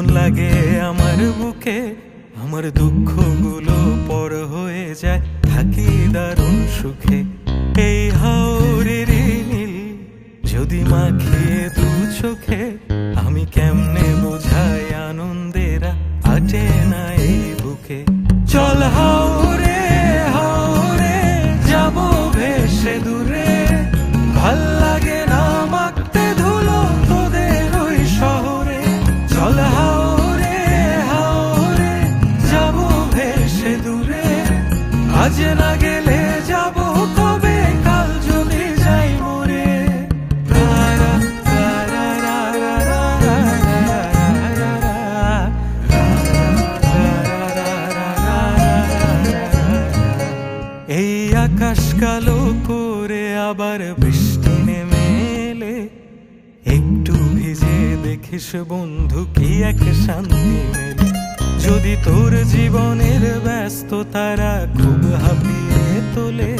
যখন লাগে আমার বুকে, আমার দুঃখগুলো পর হয়ে যায়, থাকি দারুণ সুখে। এই হাওরের নীল যদি মাখিয়ে দু চোখে, আমি কেমনে বোঝাই আনন্দেরা আটে না এই বুকে। চল হাওরে হাওরে যাব ভেসে দূরে, ভাল লাগে না মাখতে ধুলো তোদের ওই শহরে। চল হাওরে হাওরে যাব ভেসে দূরে, আজ না গেলে যাব কবে, কাল যদি যাই মরে। এই আকাশ কালো করে আবার বৃষ্টি নেমে এলে, একটু ভিজে দেখিস বন্ধু কি এক শান্তি মেলে। যদি তোর জীবনের ব্যস্ততারা খুব হাঁপিয়ে তোলে,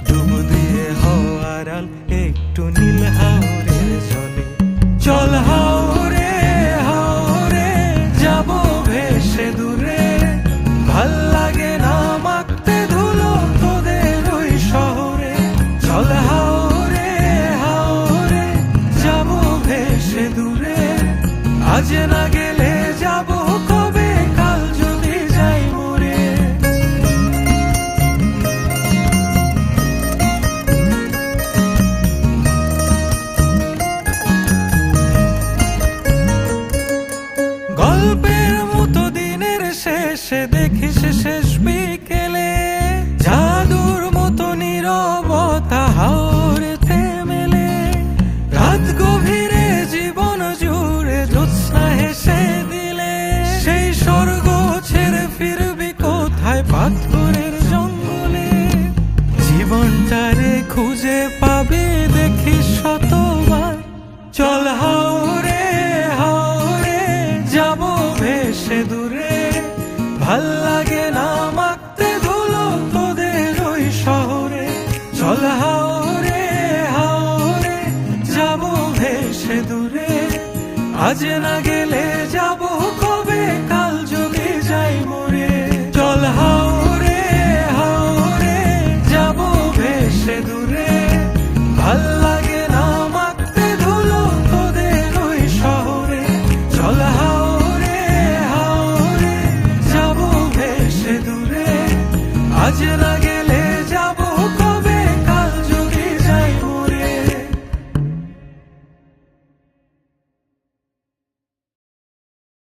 ডুব দিয়ে হওয়ারাল একটু নীল হাওরের জলে। চল হাওরে হাওরে যাব ভেসে দূরে, ভাল লাগে না মাখতে ধুলো তোদের ওই শহরে। চল হাওরে হাওরে যাব ভেসে দূরে, আজ না গেলে যাব কবে, কাল যদি যাই মরে। গল্পের মতো দিনের শেষে দেখিস শেষ বিকেলে, জাদুর মতো নীরবতা হাওরেতে মেলে। রাত গভীরে জীবন জুড়ে জ্যোৎস্না হেসে দিলে, সেই স্বর্গ ছেড়ে ফিরবি কোথায় পাথরের জঙ্গলে। জীবনটারে খুঁজে পাবি দেখিস শতবার। চল হাওরে হাওরে যাব ভেসে দূরে, ভাল লাগে না মাখতে ধুলো তোদের ওই শহরে। চল হাওরে হাওরে যাব ভেসে দূরে, আজ না গেলে